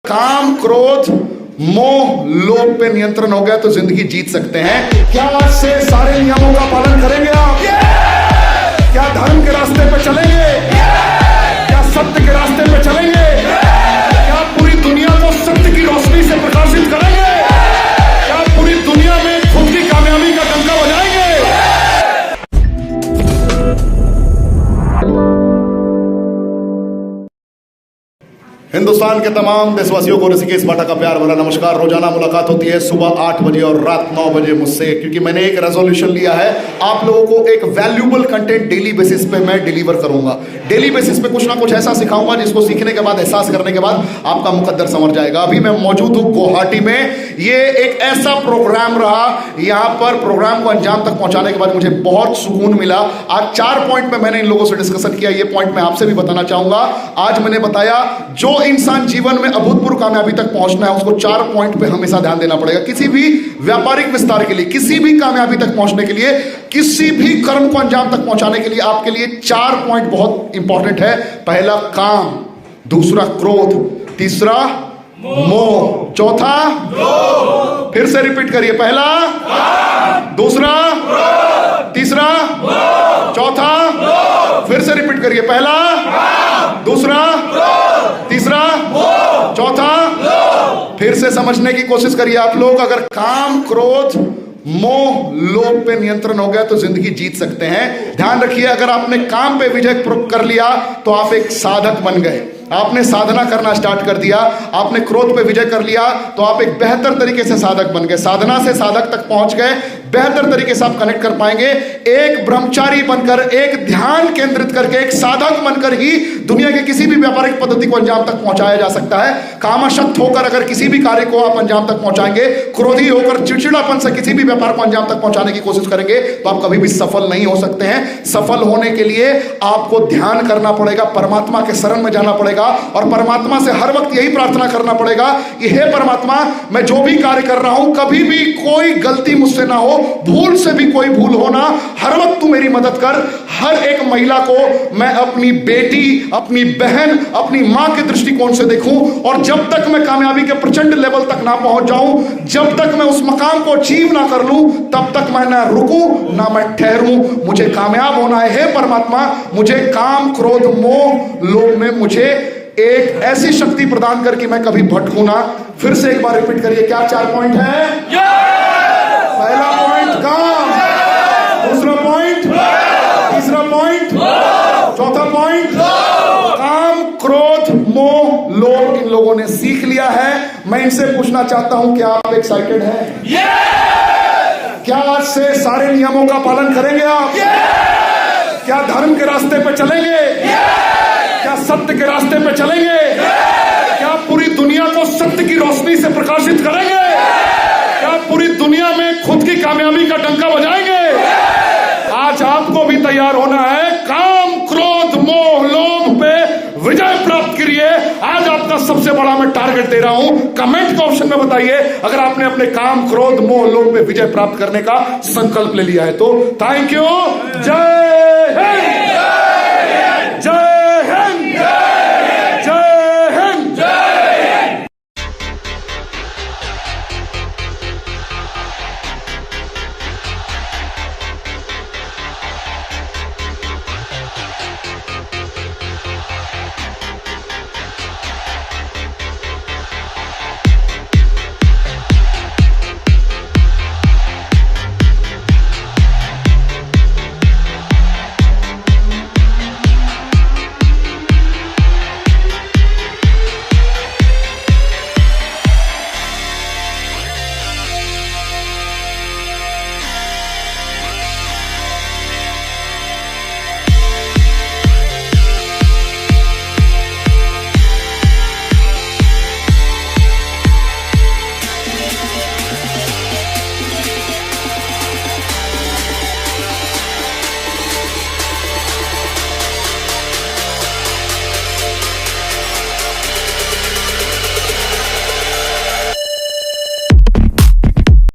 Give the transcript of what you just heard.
काम, क्रोध, मोह, लोभ पे नियंत्रण हो गया तो जिंदगी जीत सकते हैं। क्या आज से सारे नियमों का पालन करेंगे आप? क्या धर्म के रास्ते पे चलेंगे? क्या सत्य के रास्ते पे चलेंगे? क्या पूरी दुनिया को सत्य की रोशनी से प्रकाशित करेंगे? क्या पूरी दुनिया में खुद की कामयाबी का डंका बजाएंगे? हिंदुस्तान के तमाम देशवासियों को ऋषिकेश बाटा का प्यार भरा नमस्कार। रोजाना मुलाकात होती है सुबह 8 बजे और रात 9 बजे मुझसे, क्योंकि मैंने एक रेजोल्यूशन लिया है, आप लोगों को एक वैल्यूबल कंटेंट डेली बेसिस पे मैं डिलीवर करूंगा। डेली बेसिस पे कुछ ना कुछ ऐसा सिखाऊंगा जिसको सीखने के बाद, एहसास करने के बाद आपका मुकद्दर संवर जाएगा। अभी मैं मौजूद हूं गुवाहाटी में। ये एक ऐसा प्रोग्राम रहा, यहां पर प्रोग्राम को अंजाम तक पहुंचाने के बाद मुझे बहुत सुकून मिला। आज 4 पॉइंट में मैंने इन लोगों से डिस्कशन किया, ये पॉइंट मैं आपसे भी बताना चाहूंगा। आज मैंने बताया जो इंसान जीवन में अभूतपूर्व कामयाबी तक पहुंचना है उसको 4 पॉइंट पे हमेशा ध्यान देना पड़ेगा। किसी भी व्यापारिक विस्तार के लिए, किसी भी कामयाबी तक पहुंचने के लिए, किसी भी कर्म को अंजाम तक पहुंचाने के लिए आपके लिए 4 पॉइंट बहुत इंपॉर्टेंट है। पहला काम, दूसरा क्रोध, तीसरा मोह, चौथा फिर से रिपीट करिए, पहला दूसरा तीसरा चौथा फिर से रिपीट करिए, पहला दूसरा तीसरा चौथा फिर से समझने की कोशिश करिए आप लोग। अगर काम, क्रोध, मोह, लोभ पे नियंत्रण हो गया तो जिंदगी जीत सकते हैं। ध्यान रखिए, अगर आपने काम पे विजय कर लिया तो आप एक साधक बन गए। आपने साधना करना स्टार्ट कर दिया। आपने क्रोध पे विजय कर लिया तो आप एक बेहतर तरीके से साधक बन गए। साधना से साधक तक पहुंच गए, बेहतर तरीके से आप कनेक्ट कर पाएंगे। एक ब्रह्मचारी बनकर, एक ध्यान केंद्रित करके, एक साधक बनकर ही दुनिया के किसी भी व्यापारिक पद्धति को अंजाम तक पहुंचाया जा सकता है। कामाशक्त होकर अगर किसी भी कार्य को आप अंजाम तक पहुंचाएंगे, क्रोधी होकर चिड़चिड़ापन से किसी भी व्यापार को अंजाम तक पहुंचाने की कोशिश करेंगे तो आप कभी भी सफल नहीं हो सकते हैं। सफल होने के लिए आपको ध्यान करना पड़ेगा, परमात्मा के शरण में जाना पड़ेगा और परमात्मा से हर वक्त यही प्रार्थना करना पड़ेगा कि हे परमात्मा, मैं जो भी कार्य कर रहा हूं कभी भी कोई गलती मुझसे ना हो, भूल से भी कोई भूल हो ना, हर वक्त तू मेरी मदद कर। हर एक महिला को मैं अपनी बेटी, अपनी बहन, अपनी मां के दृष्टिकोण से देखूं और जब तक मैं कामयाबी के प्रचंड लेवल तक ना पहुंच जाऊं, जब तक मैं उस मकाम को अचीव ना कर लूं, तब तक मैं ना रुकूं ना मैं ठहरूं। मुझे कामयाब होना है। हे परमात्मा, मुझे काम, क्रोध, मोह, लोभ में मुझे एक ऐसी शक्ति प्रदान कर कि मैं कभी भटकूं ना। फिर से एक बार रिपीट करिए, क्या 4 पॉइंट है? पहला पॉइंट काम, दूसरा पॉइंट, तीसरा पॉइंट, चौथा पॉइंट काम, क्रोध, मोह, लोभ इन लोगों ने सीख लिया है। मैं इनसे पूछना चाहता हूं, क्या आप एक्साइटेड हैं? क्या आज से सारे नियमों का पालन करेंगे आप? क्या धर्म के रास्ते पे चलेंगे? क्या सत्य के रास्ते पे चलेंगे? क्या पूरी दुनिया को सत्य की रोशनी से प्रकाशित करेंगे? क्या पूरी दुनिया में खुद की कामयाबी का डंका बजाएंगे? आज आपको भी तैयार होना है। काम, क्रोध, मोह, लोभ पे विजय प्राप्त करिए। आज आपका सबसे बड़ा मैं टारगेट दे रहा हूं। कमेंट के ऑप्शन में बताइए अगर आपने अपने काम, क्रोध, मोह, लोभ पे विजय प्राप्त करने का संकल्प ले लिया है तो। Thank you. जय हिंद।